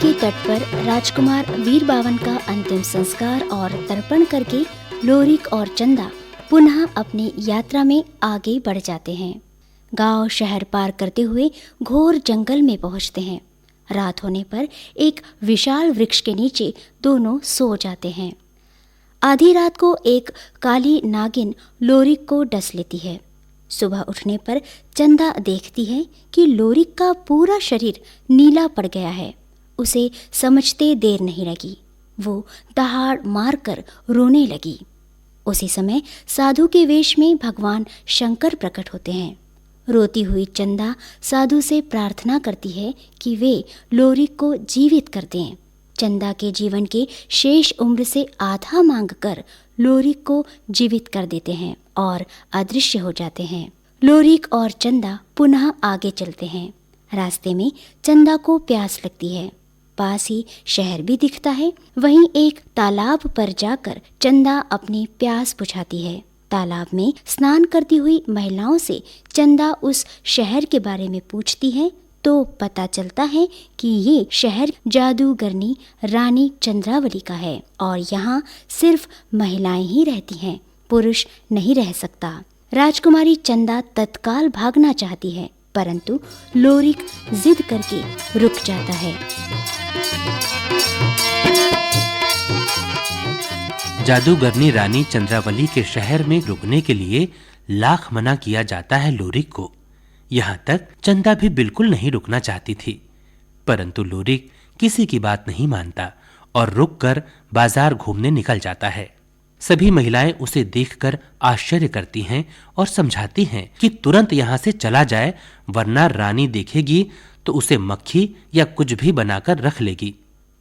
के तट पर राजकुमार वीरबावन का अंतिम संस्कार और तर्पण करके लोरिक और चंदा पुनः अपनी यात्रा में आगे बढ़ जाते हैं। गांव शहर पार करते हुए घोर जंगल में पहुंचते हैं। रात होने पर एक विशाल वृक्ष के नीचे दोनों सो जाते हैं। आधी रात को एक काली नागिन लोरिक को डस लेती है। सुबह उठने पर चंदा देखती है कि लोरिक का पूरा शरीर नीला पड़ गया है। उसे समझते देर नहीं लगी, वो दहाड़ मारकर रोने लगी। उसी समय साधु के वेश में भगवान शंकर प्रकट होते हैं। रोती हुई चंदा साधु से प्रार्थना करती है कि वे लोरिक को जीवित कर दें। चंदा के जीवन के शेष उम्र से आधा मांगकर लोरिक को जीवित कर देते हैं और अदृश्य हो जाते हैं। लोरिक और चंदा पुनः आगे चलते हैं। रास्ते में चंदा को प्यास लगती है। पास ही शहर भी दिखता है। वहीं एक तालाब पर जाकर चंदा अपनी प्यास बुझाती है। तालाब में स्नान करती हुई महिलाओं से चंदा उस शहर के बारे में पूछती है तो पता चलता है कि ये शहर जादूगरनी रानी चंद्रावली का है और यहाँ सिर्फ महिलाएं ही रहती हैं, पुरुष नहीं रह सकता। राजकुमारी चंदा तत्काल भागना चाहती है, परंतु लोरिक जिद करके रुक जाता है। जादूगरनी रानी चंद्रावली के शहर में रुकने के लिए लाख मना किया जाता है लोरिक को। यहाँ तक चंदा भी बिल्कुल नहीं रुकना चाहती थी, परंतु लोरिक किसी की बात नहीं मानता और रुककर बाजार घूमने निकल जाता है। सभी महिलाएं उसे देखकर आश्चर्य करती हैं और समझाती हैं कि तुरंत यहाँ से चला जाए, वरना रानी देखेगी तो उसे मक्खी या कुछ भी बनाकर रख लेगी।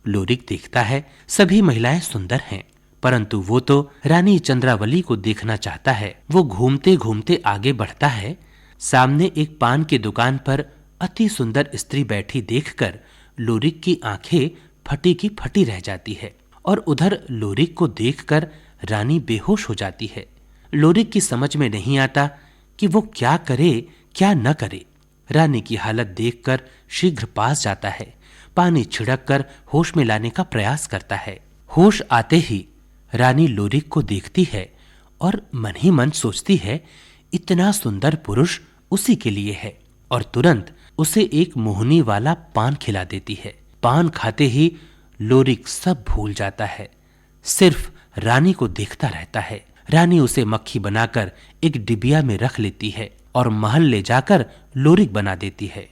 लोरिक देखता है सभी महिलाएं सुंदर हैं, परंतु वो तो रानी चंद्रावली को देखना चाहता है। वो घूमते घूमते आगे बढ़ता है। सामने एक पान की दुकान पर अति सुंदर स्त्री बैठी देखकर लोरिक की आंखें फटी की फटी रह जाती है और उधर लोरिक को देखकर रानी बेहोश हो जाती है। लोरिक की समझ में नहीं आता कि वो क्या करे क्या न करे। रानी की हालत देखकर शीघ्र पास जाता है, पानी छिड़क कर होश में लाने का प्रयास करता है। होश आते ही रानी लोरिक को देखती है और मन ही मन सोचती है इतना सुंदर पुरुष उसी के लिए है, और तुरंत उसे एक मोहनी वाला पान खिला देती है। पान खाते ही लोरिक सब भूल जाता है, सिर्फ रानी को देखता रहता है। रानी उसे मक्खी बनाकर एक डिबिया में रख लेती है और महल ले जाकर लोरिक बना देती है।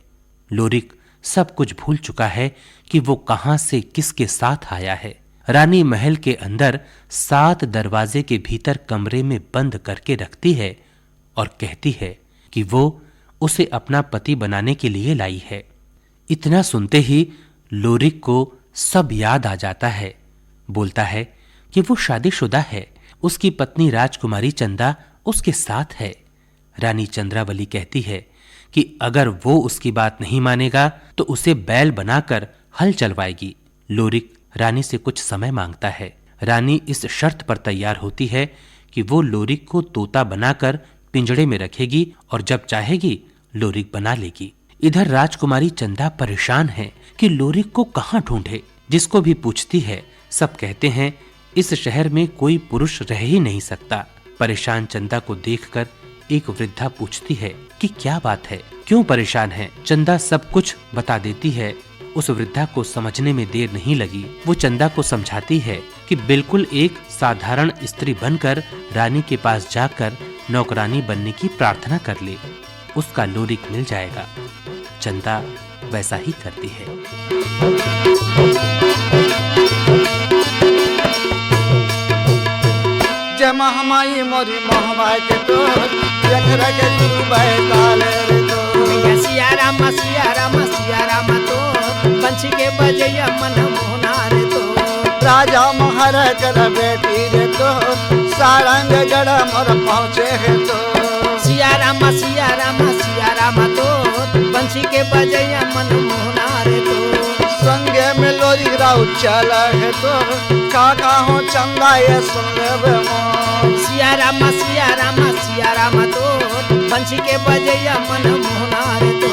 लोरिक सब कुछ भूल चुका है कि वो कहां से किसके साथ आया है। रानी महल के अंदर 7 दरवाजे के भीतर कमरे में बंद करके रखती है और कहती है कि वो उसे अपना पति बनाने के लिए लाई है। इतना सुनते ही लोरिक को सब याद आ जाता है। बोलता है कि वो शादीशुदा है, उसकी पत्नी राजकुमारी चंदा उसके साथ है। रानी चंद्रावली कहती है कि अगर वो उसकी बात नहीं मानेगा तो उसे बैल बनाकर हल चलवाएगी। लोरिक रानी से कुछ समय मांगता है। रानी इस शर्त पर तैयार होती है कि वो लोरिक को तोता बनाकर पिंजड़े में रखेगी और जब चाहेगी लोरिक बना लेगी। इधर राजकुमारी चंदा परेशान है कि लोरिक को कहाँ ढूंढे। जिसको भी पूछती है सब कहते हैं इस शहर में कोई पुरुष रह ही नहीं सकता। परेशान चंदा को देखकर एक वृद्धा पूछती है कि क्या बात है, क्यों परेशान है। चंदा सब कुछ बता देती है। उस वृद्धा को समझने में देर नहीं लगी। वो चंदा को समझाती है कि बिल्कुल एक साधारण स्त्री बनकर रानी के पास जाकर नौकरानी बनने की प्रार्थना कर ले, उसका लोरिक मिल जाएगा। चंदा वैसा ही करती है। जय महामाई मोरी मोहबाई के तो जखरा के जुबाई ताले रे तो सिया राम तो पंछी के बजैया मन मोहना रे तो राजा महाराज कर बेटी रे तो सारंग गढ़ मोर पहुँचे है तो सिया राम तो पंछी के बजैया मन मोहना रे तो संगे में लोरी राउ चला है तो काका हो चंदा ये सुन ले मो सिया राम तो पंछी के बजैया मन मोहना रे तो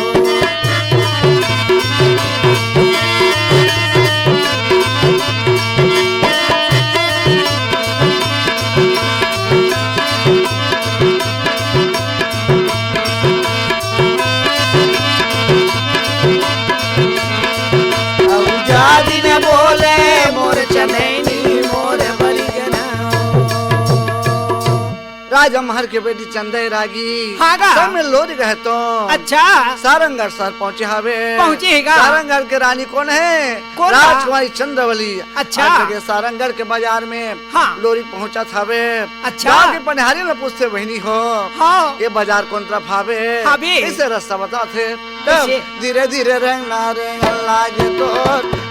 राजा महर के बेटी चंदे रागी हाँ गा। सब में लोरी गए तो अच्छा सारंगढ़ शहर पहुँचे हवे। पहुँचेगा। सारंगढ़ के रानी कौन है? कौन बा? राजकुमारी चंद्रवली। अच्छा। आज जगह सारंगढ़ के बाजार में हाँ। लोरी पहुँचा थावे। अच्छा। गाँव के पनिहारी में पूछते बहनी हो हाँ ये बाजार कौन तरफ आवे? हावे। इसे रास्ता बताते। कैसे? धीरे धीरे रेंगना रेंगन लागे तो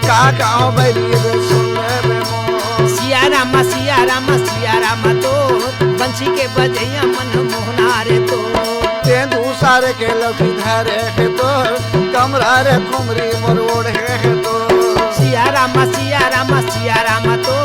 का हो बैली रे सुन ले बे मोर। सिया राम तो बंसी के बजैया मन मोहना रे तो ते दूसरे के लौकी धरे है तो कमरा रे खुमरी मोर ओढ़े है तो। सिया राम तो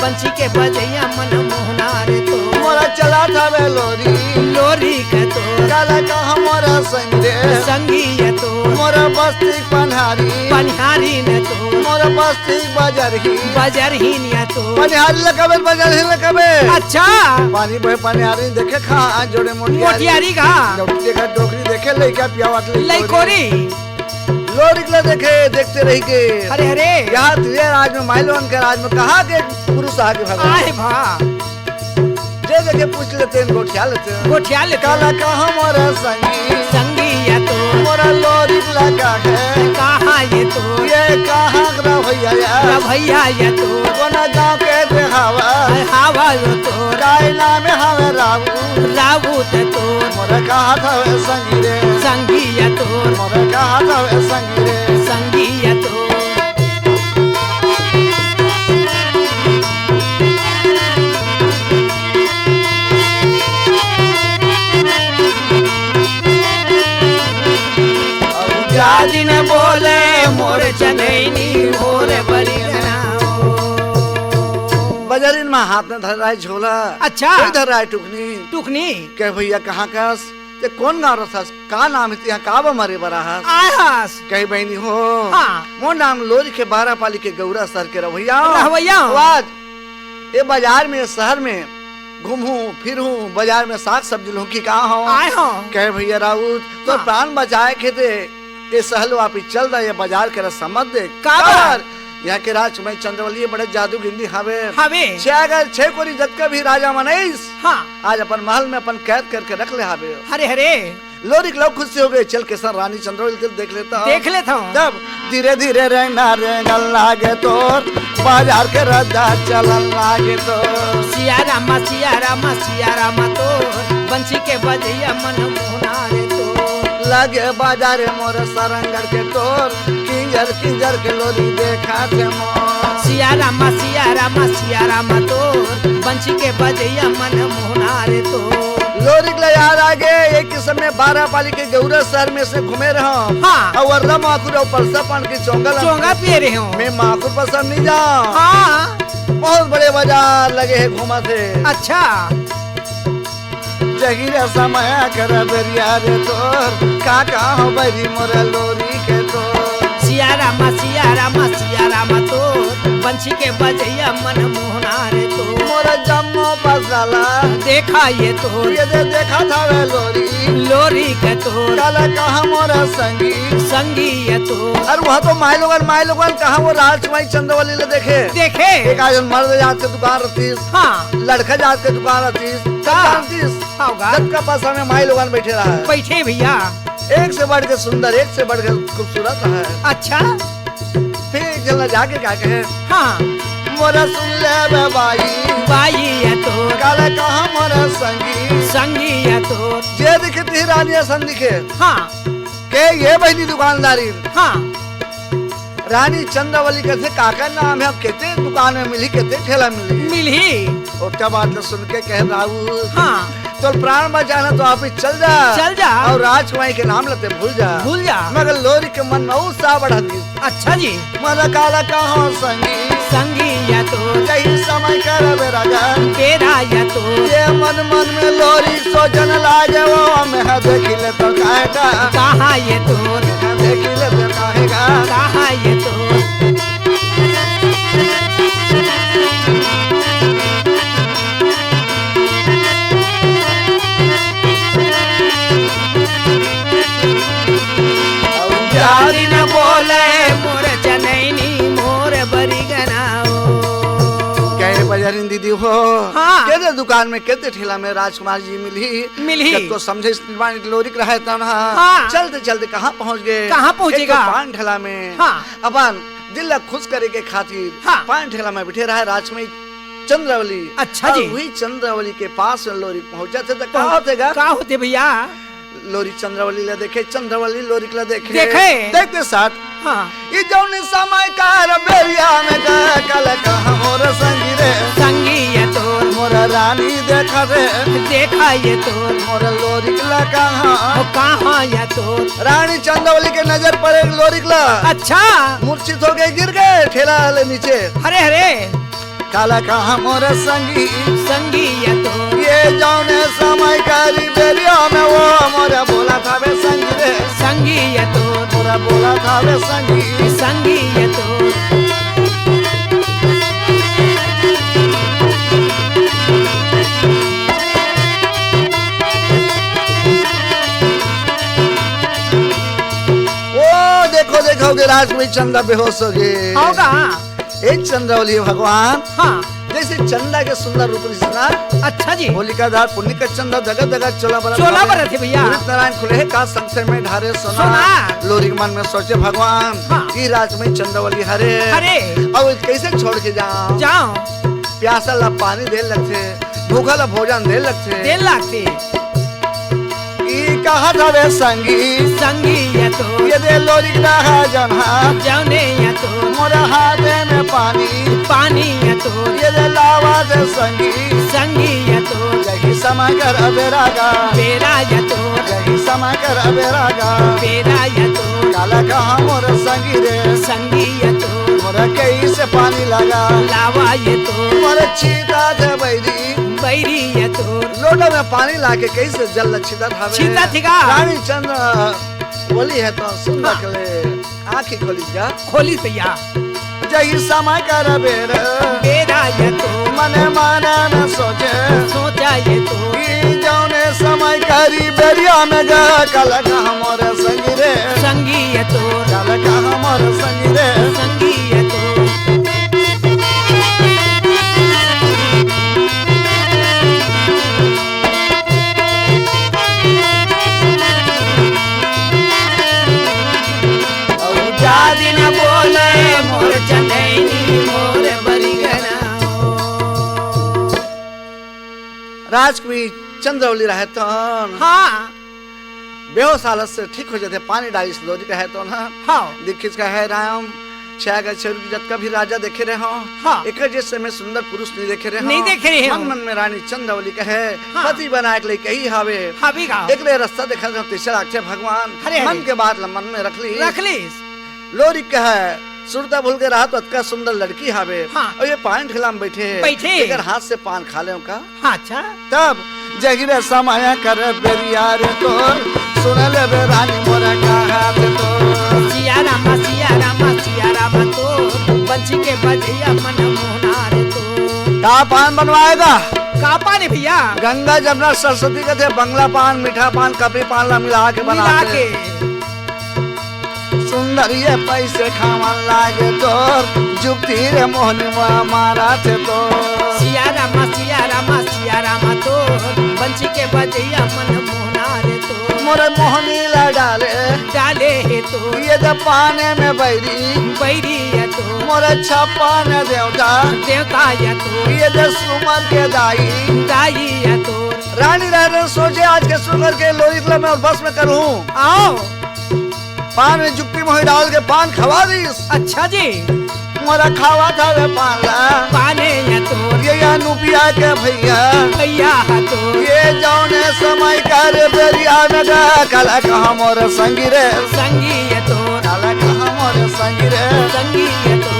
बंसी के बजैया मन मोहना रे तो मोरा चला था वे लोरी लोरी के तो काला का हमारा संगे संगी ये तो मोरा बस्ती पनहारी पनिहारी ने तो मोरा बस्ती बजरही बजरहीन ये तो पनहारी लकबे बजरही लकबे। अच्छा पानी बहे पनहारी देखे खा जोड़े मोटियारी का देखा डोकरी देखे लइका पियावत लइकोरी लोरी के देखे देखते रही के अरे अरे यहाँ तुझे राज में माइलोन के राज में कहा के पुरुष आगे भगा आए भा जे देखे पूछ लेते हैं गोठिया लेते हैं। गोठिया ले काला का हमारा संगी संगी ये तो मोरा लोरी लगा है कहाँ ये तो ये कहाँ का भैया भैया ये तो कोना गाँव के देखावा हवा यो तो काय नाम हमें रावू रावूत तो मोरा कहा था वे संगी रे संगी ये तो मोरा कहा था वे संगी रे संगी ये तो जादी न बोले मोर चनैनी मोर बरिगना बजरिन में हाथ में धर रहा है झोला। अच्छा। कोई धर रहा है टुकनी टुकनी कह भैया कहाँ का ते कौन गाँव रहा का नाम है यहाँ का मरे बरा आयास कही बहनी हो हाँ। मोर नाम लोरी के 12 पाली के गौरा सर के रवैया रवैया। आवाज ये बाजार में शहर में घूमूं फिरूं बाजार में साग सब्जी लूं की कहा हो आए हो कहे भैया राउत तो हाँ। प्राण बचाए खेते ये सहल वापिस चल रहा ये बाजार के रस्ता मत दे काबर? यहाँ के राजकुमारी चंद्रवली बड़े जादू गिंदी हवे हवे अगर 6 कोरी जग का भी राजा मनीष हाँ आज अपन महल में अपन कैद करके रख ले हवे। हरे हरे लोरी के लोग खुद से हो गए चल के सर रानी चंद्रवली के देख लेता हूं। देख लेता हूँ तब धीरे धीरे रेंगना रेंगन लागे तो बाजार के राजा चलन लागे तो सिया राम तो बंसी के बजैया मन मोहना रे तो लगे बाजार मोर सारंगढ़ के तोर किंजर किंजर के लोरी देखा थे मोर। सिया राम तो बंसी के बजैया मन मोहना रे तो लोरी के यार आगे एक किस्म में 12 पाली के गौरा शहर में से घूमे रहो हाँ। और माकुर ऊपर सपन की चोंगा पिए रहे हूँ मैं माकुर पसंद नहीं जाऊँ। हाँ बहुत बड़े बाजार लगे है घूमा थे अच्छा जगीरा समय कर बेरिया रे तोर काका हो बरी मोरा लोरी के तोर। सिया राम तो बंसी के बजैया मन मोहना रे तो मोरा जम्मो पसला देखा ये तो ये दे देखा था वे लोरी लोरी के तो काला कहा मोरा संगी संगी ये तो अरे वहाँ तो माई लोगन कहा वो राजकुमारी चंद्रवली ले देखे देखे एक आज मर्द जात के दुकान रखतीस हाँ लड़का जात के दुकान रखतीस जानतीस होगा जब का पास में माई लोगन बैठे रहा है बैठे भैया एक से बढ़ के सुंदर एक से बढ़ के खूबसूरत है। अच्छा फिर एक जन जाके क्या कहे हाँ मोरा सुन ले बे बाई बाई ये तो काले कहा मोरा संगी संगी ये तो जे दिखती रानी सन दिखे हाँ के ये बहनी दुकानदारी हाँ रानी चंद्रवली कहते काका नाम है कहते दुकान में मिली कहते ठेला मिली मिली और क्या बात सुन के कह राहु हाँ तो प्राण बचाना तो आप ही चल जा और राजकुमारी के नाम लेते भूल जा मगर लोरी के मन में उत्साह बढ़ा दी। अच्छा जी मन काला कहो संगी या तो कहीं समय कर बेरा या तो ये मन में लोरी सोचन लागे वो मैं देख ले तो कहेगा कहाँ ये तो देख ले तो कहेगा कहाँ ये तो जारी न बोले मोर जनैनी मोर बरी गनाओ कहे बजरिंदी दीदी हो हाँ। केते दुकान में केते ठेला में राजकुमार जी मिली जब को समझे लोरिक रहे तन हाँ। चलते चलते कहाँ पहुँच गए, कहाँ पहुँचेगा? एक तो पान ठेला में हाँ। अपन दिल खुश करे के खातिर हाँ। पान ठेला में बैठे रहे राजकुमारी चंद्रावली। अच्छा जी। वही चंद्रावली के पास लोरिक पहुँचा थे तो कहाँ होतेगा? का होते भैया? लोरी चंद्रावली ला देखे, चंद्रावली लोरिक ला देखे देखते साथ हाँ। ये जौन समय कार बेरिया में कल कहाँ मोर संगी रे संगी ये तोर मोर रानी देखा ये तोर मोर लोरिक ला कहाँ ये तोर रानी चंद्रावली के नजर पड़े लोरिक ला। अच्छा। मूर्छित हो गए, गिर गए ठेला ले नीचे। अरे अरे काला कहाँ मोर संगी ये तोर ये जौन समय कारी बेरिया में वो मोरा बोला था वे संगी ये तोर मोरा बोला था वे संगी ये तोर। ओ देखो देखो के राजकुमारी चंदा बेहोश हो गए होगा। एक चंद्रावली भगवान हाँ। जैसे चंदा के सुंदर रूप दिखना। अच्छा जी। होलिका धार पुण्य का चंदा जगह जगह चोला बरत थे भैया। नारायण खुले का संशय में ढारे सोना लोरी मन में सोचे भगवान की राजकुमारी चंद्रावली हरे अब कैसे छोड़ के जाओ प्यासा ला पानी दे लगते, भूखा ला भोजन दे लगते कहा था वे संगी ये तो ये दे लोरी रहा जौने ये तो मोरा हाथे में पानी ये तो ये दे लावा दे संगी ये तो यही समय कर अबेरागा बेरा ये तो यही समय कर अबेरागा बेरा ये तो काला कहाँ मोर संगी ये तो मोरा कई से पानी लगा लावा ये तो मोर चीता थे बैरी ये तो लोटा में पानी लाके कैसे जल छीता थिगा रानी चंद्र बोली है तो सुन रखले आँखी खोली भैया जही समय कर बेरा ये तो मने में सोचा ये तो जौने समय करी बेरिया में गा कल कहाँ मोर संगी ये तो कल कहाँ मोर संगी ये तो राजकुमारी चंद्रावली रहे तो हाँ। बेहोश हालत से ठीक हो जाते, पानी डाली लोरी का है तो ना हाँ। दीक्षित का है राम जत का भी राजा देखे रहे हो हाँ। एक जैसे में सुंदर पुरुष नहीं देखे रहे मन मन में रानी चंद्रावली का है हाँ। पति बना के लिए कही हावे एक ले रास्ता देखा तीसरा अक्षय भगवान मन के बात मन में रख ली लोरी का है सुरता भूल के रहा तो अतका सुंदर लड़की हावे हाँ। और ये पान ठेला में बैठे अगर हाथ से पान खा ले का अच्छा तब जगिरे समय कर बेरिया रे तो सुन ले बे रानी मोरा का हाथ तो सिया रामा तो बंसी के बजैया मन मोहना रे तो का पान बनवाएगा का पान भैया गंगा जमुना सरस्वती का थे बंगला पान मीठा पान कपड़ी पान ला मिला के बना के सुंदर ये पैसे खावन लागे तोर जुगती रे मोहनी मारा थे तो सिया रामा तो बंसी के बजैया मन मोहना रे तो मोरे मोहनी ला डाले है तो ये जब पाने में बैरी है तो मोरे छप्पन देवता है तो ये जब सुमर के दाई है तो रानी रानी सोचे आज के सुमर के लोरी में और बस में करूँ आओ पान में जुक्ति मोही डाल के पान खवा दी। अच्छा जी मोरा खावा था वे पाने या तो ये अनुपिया के भैया तो ये जौने समय कर बेरिया में गा काला कहाँ मोर संगी है तो काला कहाँ मोर संगी है तो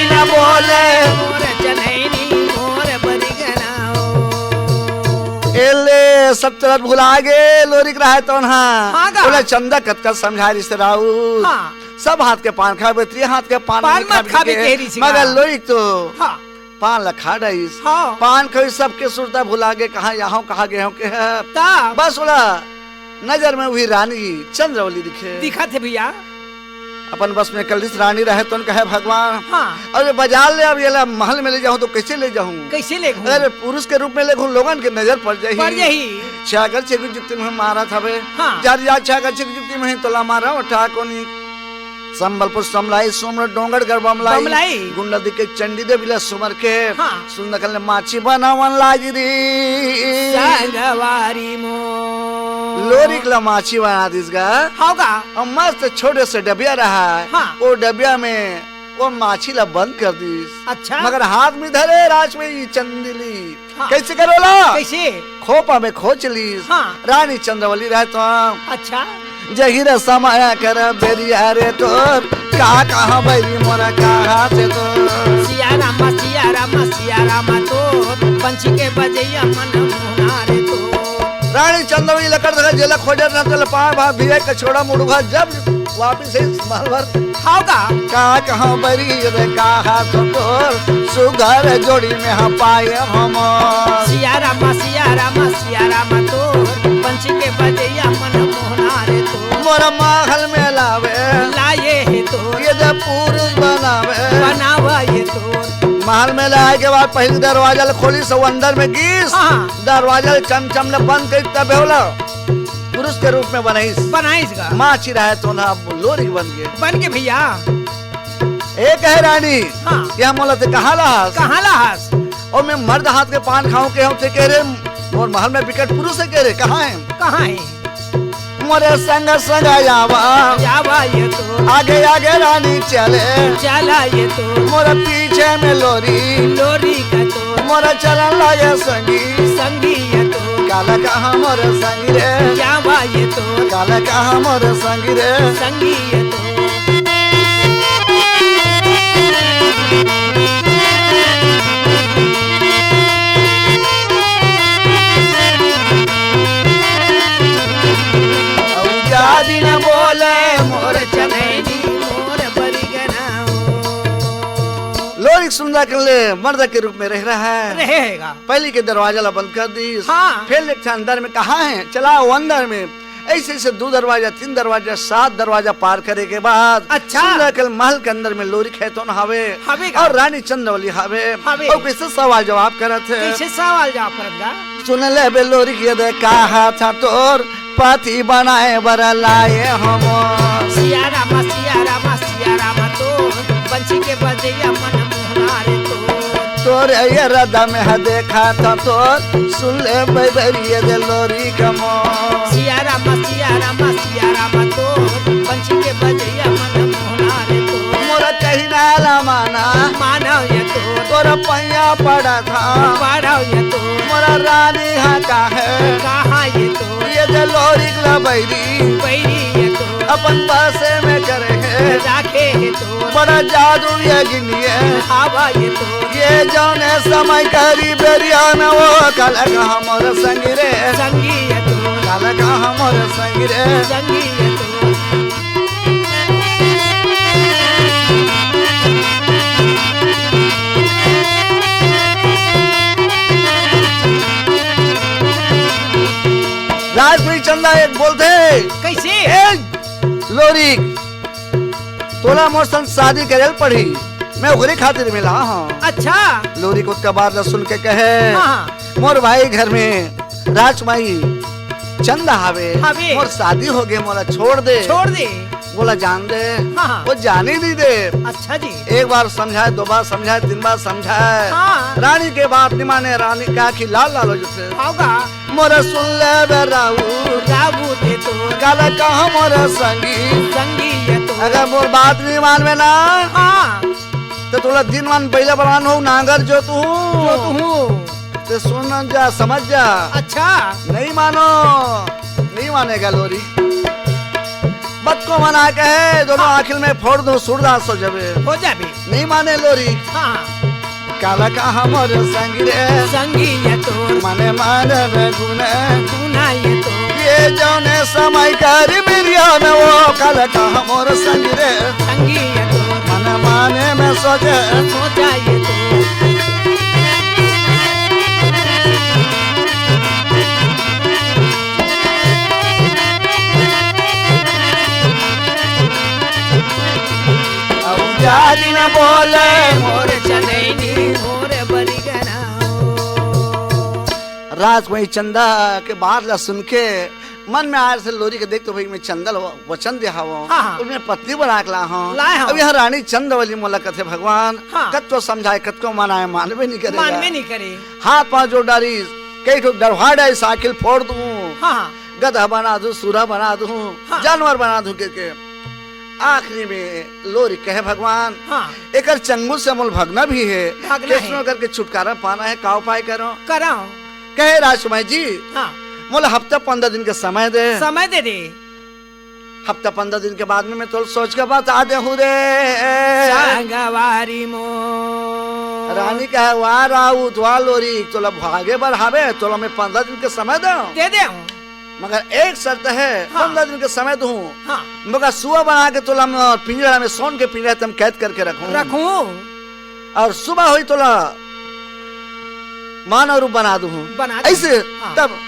न बोले एले सब तरह भुला गे लोरिक रहा तो बोले चंदा कतका समझा रिश्ते राऊ सब हाथ के पान खाए त्रि हाथ के पान मत खाबे मगर लोरिक तो पान लखा डाइस हाँ। पान खई सबके सुरता भुला गे कहाँ यहाँ कहाँ गए के है तब बस बोला नजर में वही रानी चंद्रवली दिखे दिखा थे भैया अपन बस में कल रानी रहे तो कहे भगवान हाँ। अरे बाजार ले अब ये महल में ले जाऊं तो कैसे ले जाऊं कैसे ले घूम अरे पुरुष के रूप में ले लोगन के नजर पड़ जाही छागर छेगी जुक्ति में मारा था बे हाँ। जार याद छागर छेगी जुक्ति में तोला मारा उठा कोनी संबलपुर समलाई सोमर डोंगर गढ़ बमलाई गुंडा दिखे चंडी दे बिला सुमर के हाँ। सुन नकल ने माची बनावन लागी री संगवारी मो लोरिक ला माची बना दिसगा होगा और मस्त छोटे से डबिया रहा है हाँ। वो डबिया में वो माछी ला बंद कर दिस अच्छा मगर हाथ में धरे राज में ये चंदिली हाँ। कैसे करोला कैसे खोपा में खोच लीस हाँ। रानी चंद्रवली रहे तो अच्छा जहीर समाया कर बेरिया रे तोर कहाँ बैरी मोरा कहाँ से तो सिया रामा तो पंछी के बजैया मन मोहना रे तो रानी चंद्रवली लकड़ दगा जेला खोजे न चल पा भा भिया कछोड़ा मुड़ुगा जब वापिस से महल भर होगा कहाँ बैरी रे कहाँ से तोर सुगर जोड़ी में हम पाए हम सिया रामा तो पंछी के बजैया मन मोहना रे तो मोरा महल में लावे लाए है तो ये जब पुरुष बनावा ये तो महल में लाए के बाद पहले दरवाजा खोली सब अंदर में गीस हाँ। दरवाजा चमचम ने बंद कर तब होला पुरुष के रूप में बनाईस माची रहे तो ना लोरी बन गए भैया एक है रानी हाँ। क्या मोला ते कहाँ लाहास और मैं मर्द हाथ के पान खाऊं के हम कह रहे और महल में विकट पुरुष है कह रहे कहाँ है मोरे संग संग जावा ये तो आगे रानी चला ये तो मोरा पीछे में लोरी का तो मोरा चलन लगे संगी ये तो काला कहाँ मोरे संगी रे जावा ये तो काला कहाँ मोरे संगी रे संगी ये तो दिन बोले मोर चनैनी मोर बरिगना लोरी सुंदर कर ले मर्द के रूप में रह रहा है रहेगा पहले के दरवाजा ला बंद कर दी हाँ। फिर देखते अंदर में कहाँ है चला वो अंदर में ऐसे ऐसे 2 दरवाजा 3 दरवाजा 7 दरवाजा पार करे के बाद अच्छा। सुंदर महल के अंदर में लोरी खेतों हवे और रानी चंद्रवली हवे और कैसे सवाल जवाब करत है कैसे सवाल जवाब करत सुन ले बे लोरी के दे कहा था तोर पति बनाए बरा लाए हम सिया रामा तो पंछी के बजैया मन मोहना रे तो तोर ये रदा में है देखा था तोर सुन ले बैरिए दे लोरी कमो सिया रामा तो पंछी के बजैया मन मोहना रे तो मोरा कहीं ना माना ये तो तोरा पैया पड़ा था ये तो मोरा रानी कहाँ ये तो ये दे लोरी ला बैरी ये तो अपन पासे में करे है राखे है तो बड़ा जादू ये गिनिए हवा ये तो ये जौने समय करी बेरिया में वो कल कहाँ मोर संगी रे संगी ये तो कल कहाँ मोर संगी रे संगी ये तो राजपुरी चंदा एक बोलते कैसे लोरी तोला मोर संग शादी करे पड़ी मैं ओकरे खातिर मिला हाँ अच्छा लोरी को बार सुन के कहे हाँ। मोर भाई घर में राजमाई चंदा हवे मोर शादी हो गए मोला छोड़ दे बोला जान दे हाँ। वो जाने नहीं दे अच्छा जी एक बार समझाए 2 बार समझाए 3 बार समझाए हाँ। रानी के बात नहीं माने रानी का की लाल हो जैसे होगा मोरा सुन ले राबू दे तो काला कहाँ मोरा संगी ये तो अगर मोर बात नहीं मान में ना हाँ तो थोड़ा दिन मान पहले बनान हो नांगर जो तू तो सुन जा समझ जा अच्छा नहीं मानेगा लोरी बद को मना के है दोनों आखिर में फोड़ दो सुरदा सो जावे हो जाबे नहीं माने लोरी हाँ काला कहाँ मोर संगी ये तो माने गुना ये तो ये जौने समय करी बिरिया में वो काला कहाँ मोर संगी ये तो माने में सोचा ये तो जादी न बोले मोर चनैनी मोर बरिगनाओ। राजकुमारी चंदा के बात ला सुन के मन में आया से लोरी के देख तो भाई मैं चंदल वचन दिया हूँ हाँ। और मैं पत्नी बना के ला हूँ लाए हूँ। अब यहाँ रानी चंद्रवली मोला कथे भगवान हाँ। कत को समझाए कत को मनाए मानवे नहीं करेगा मानवे नहीं करे। हाथ पांव जोड़ डाली कई ठो दरवाड़ है साइकिल फोड़ दूं हाँ गधा बना दूं सूरा बना दूं हाँ। जानवर बना दूं के आखिरी में लोरी कहे भगवान हाँ एकर चंगुल से अमल भगना भी है भागना है। कैसनो करके छुटकारा पाना है का उपाय करो कराओ। कहे राजकुमारी जी हाँ मोला हफ्ता 15 दिन का समय दे समय दे दे। हफ्ता 15 दिन के बाद में मैं तो सोच के बता दे हूँ रे संगवारी मो रानी का है वाह राउत वाह लोरी तोला भागे बढ़ावे तोला मैं 15 दिन के समय दो दे दे। मगर एक शर्त है हाँ। 15 दिन के समय दूं हाँ मगर सुबह बना के तोला मैं पिंजरा में सोन के पिंजरा तुम कैद करके रखूं रखूं और सुबह हुई तोला मानव रूप बना दूं बना दे। ऐसे हाँ। तब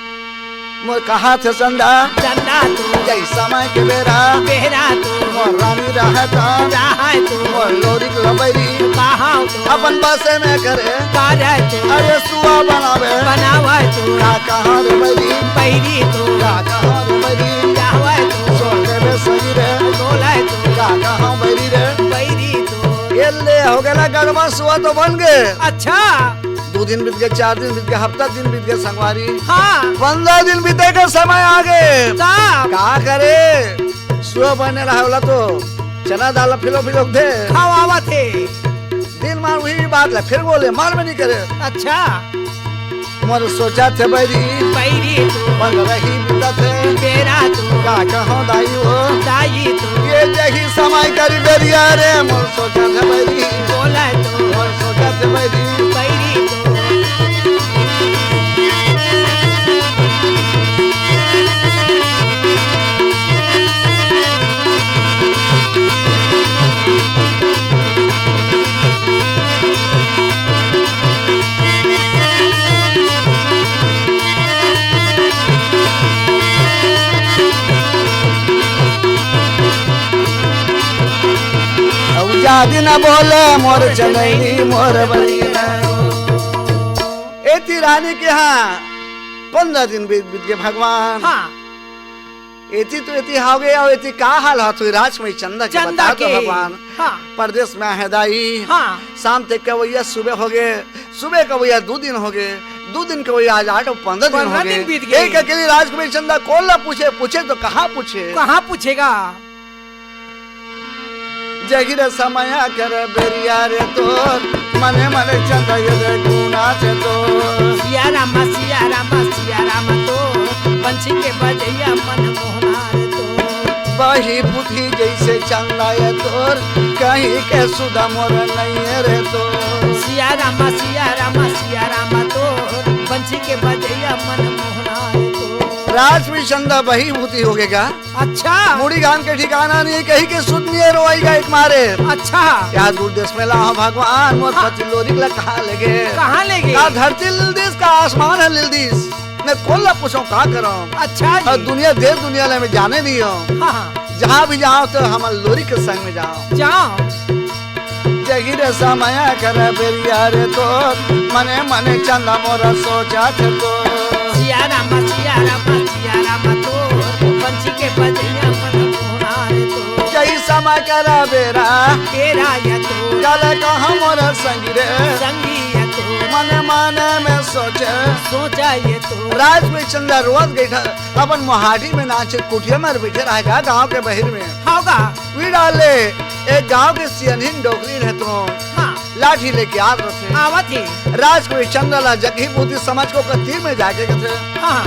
मोर कहा थे चंदा चंदा तू जय समय के बेरा बेहरा तू मोर रानी रहता चाहे तू मोर लोरी लबैरी कहाँ तू अपन बसे में करे करे तू अरे सुबह बनावे बनावे तू का कहाँ रे बैरी पैरी तू का कहाँ रे बैरी चाहे तू सोने में सही रे डोले तू का कहाँ बैरी रे पैरी तू। ये ले हो गया गड़बड़ सुबह तो बन गए अच्छा 2 दिन बीत गए 4 दिन बीत गए हफ्ता दिन बीत गए संगवारी हाँ 15 दिन बीते का समय आ गए साहब का करे सुबह बनने रहा बोला तो चना दाल फिलो फिलो दे खावा थे। दिन मार वही बात ला फिर बोले मार में नहीं करे अच्छा मोर सोचा थे बैरी पैरी तू बन रही बीता थे बेरा तू का कहो दाई हो दाई तू ये जही समय करी बेरिया रे मोर सोचा थे बैरी बोले तू मोर सोचा थे बैरी पैरी तू। जादी न बोले मोर चनैनी मोर बलिया एती रानी के यहाँ 15 दिन बीत बीत गए भगवान हाँ एती तो एती हो गए और एती का हाल हो तो राजमई चंदा के चंदा बता के तो भगवान हाँ परदेश में है दाई हाँ शाम तक का वैया सुबह हो गए सुबह का वैया 2 दिन हो गए 2 दिन के वैया आज 8 और 15 दिन हो 15 दिन गए बीत गए। एक अकेली राजकुमारी चंदा कौन ला पूछे पूछे तो कहाँ पूछे कहाँ पूछेगा। जगिर समय कर बेरिया रे तो मने मने चंदा ये गुना से तो सिया राम तो पंछी के बजैया मन मोहनार तो वही बुद्धि जैसे चंदा ये तोर कहीं के सुधा मोर नहीं है रे तो सिया राम तो पंछी के बजैया मन मोहनार तो। राजवी चंदा वही बुद्धि हो गएगा अच्छा मुड़ी गान के ठिकाना नहीं कहीं के सुध नहीं रोएगा एक मारे अच्छा क्या दूर देश में ला भगवान मोर पति लोरी ला कहाँ लगे कहाँ ले का गए। धरती लिलदीस का आसमान है लिलदीस मैं कौन ला पूछूं का करूं अच्छा और जी दुनिया देश दुनिया ले मैं जाने नहीं हूँ हाँ जहाँ भी जाओ तो हम लोरी के संग में जाओ जाओ जगिर समय कर बेरिया रे तो मने मने चंदा मोरा सोचा थे तो सिया राम तो पंछी के बजैया मन मोहनार तो जही समय कर बेरा तेरा या तो कल कहाँ मोरा संगी रे संगी या तो मने मने में सोचे सोचा ये तो राज में चंदा रोज गई अपन मोहाटी में नाचे कुटिया में बैठे रहेगा गांव के बहिर में होगा। वी डाले एक गांव के सियनहीन डोकरी है तो हाँ लाठी लेके आ रहे थे आवत ही राज को चंद्रला जगी बूढ़ी समझ को तीर में जाके गए थे हाँ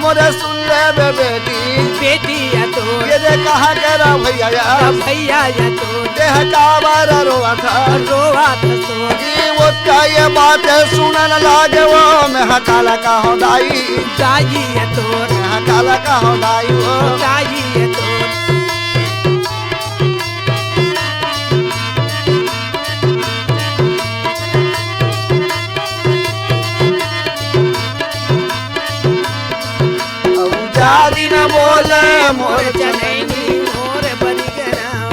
मोरे सुन ले बे बेटी बेटी या तो ये दे कहाँ कह रहा भैया यार भैया या तो देह का बारा रोआ था रोआ था तो कि वो क्या ये बात है सुनने लागे वो मैं हकाला का हो दाई दाई या तो मैं हकाला का हो दाई वो दाई या तो जादी न बोले मोर मोर चनैनी मोर बलिगराओ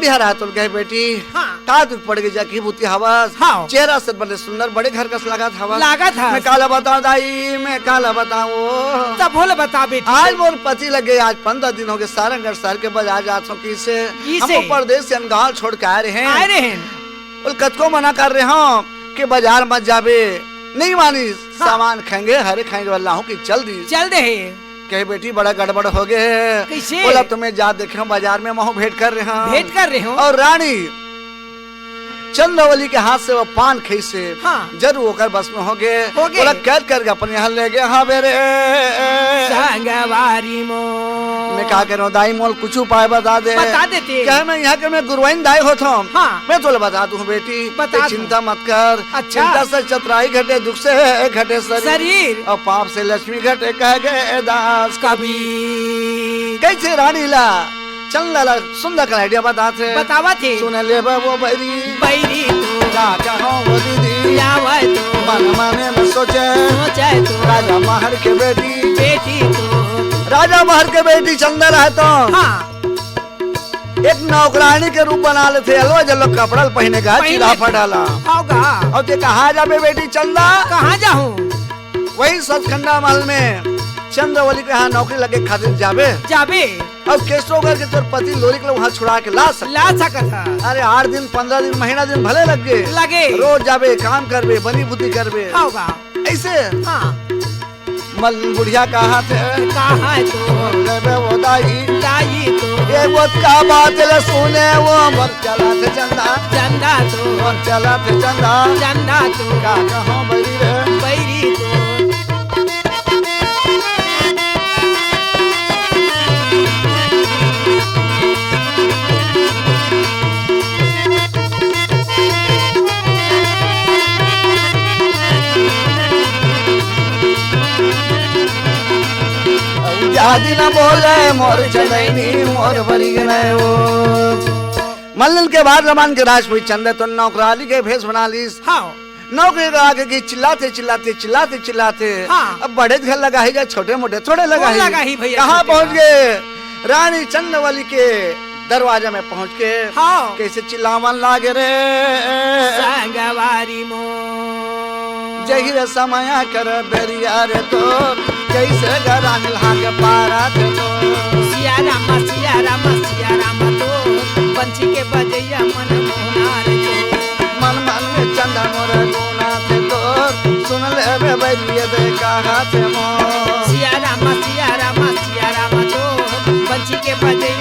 बुढ़िया रहा तो गए बेटी हाँ। का दुख पड़ गई जाकी भूती हवस हाँ। चेहरा से बड़े सुंदर बड़े घर कस लगा था लगा था। मैं काला बताऊं दाई मैं काला बताऊं तब बोले बता बेटी। आज मोर पति लगे आज 15 दिन हो गए सारंगढ़ शहर के बाजार जात किसे किसे? हम परदेश से गांव छोड़ के आ रहे हैं आए रहे हैं। उल कतको मना कर रहे हो कि बाजार मत जाबे नहीं मानी सामान खाएंगे हरे खाएंगे वाला हूँ कि चल दी चल दे कहे बेटी बड़ा गड़बड़ हो गए कैसे? बोला तुम्हें जा देखे हो बाजार में वहाँ भेंट कर रहे हैं भेंट कर रहे हो। और रानी चंद्रवली के हाथ से वो पान खई से हाँ। जरूर होकर बस में हो गए हो गए। बोला कैद करके अपने यहाँ ले गए हाँ बेरे संगवारी मो मैं कहा कह रहा हूँ दाई मोल कुछ उपाय बता दे बता देते। क्या मैं यहाँ के मैं गुरुवाइन दाई होता हूँ हाँ। मैं तो बता दूँ बेटी बता ते दूं। चिंता मत कर अच्छा। चिंता से चतुराई घटे दुख से घटे शरीर। और पाप से लक्ष्मी घटे कह गए दास कबीर। कैसे रानी ला चल ला सुंदर का आइडिया बताते बतावा थे। सुन ले वो बैरी बैरी तो का कहो वो दीदी लावा तो मन माने में सोचे सोचे तो राजा महर के बेटी बेटी तो राजा महर के बेटी चंदर है तो हाँ। एक नौकरानी के रूप बना लेते अलवा जलो कपड़ा पहने का चिरा फटाला होगा। और ते कहा जाबे बेटी चंदा कहाँ जाऊँ? वही सचखंडा महल में चंद्रवली के यहाँ नौकरी लगे खातिर जाबे जाबे और केसो करके तोर पति लोरी के वहाँ छुड़ा के ला सक ला सकता। अरे 8 दिन 15 दिन महीना दिन भले लग गए लगे। रोज जाबे काम करबे बनी बुद्धि करबे होगा। ऐसे हाँ। मल बुढ़िया कहा थे कहाँ तो लेबे वो दाई दाई तो ये वो का बात ले सुने वो मत चला थे चंदा चंदा तो मत चला थे चंदा चंदा तो का कहो बैरी रे बैरी तो आदि न बोले मोर चलैनी मोर बरी गए वो मल्लन के बाद रमान के राज हुई चंदे तो नौकराली के भेष बना लीस हाँ। नौकरी का आगे की चिल्लाते चिल्लाते चिल्लाते चिल्लाते हाँ। अब बड़े घर लगा ही जाए छोटे मोटे थोड़े लगा ही लगा ही भैया कहाँ छोटे पहुँच का। गए रानी चंद्रवली के दरवाजा में पहुँच के हाँ। कैसे चिल्लावन लागे रे संगवारी मो जही समय कर बेरिया रे तो कैसे घरा मिला के पारा थे तो सिया राम तो पंछी के बजैया मन मोहनार तो मन मन में चंदा मोर गुना थे तो सुन ले बे बैरिए दे कहा थे मो सिया राम तो पंछी के बजैया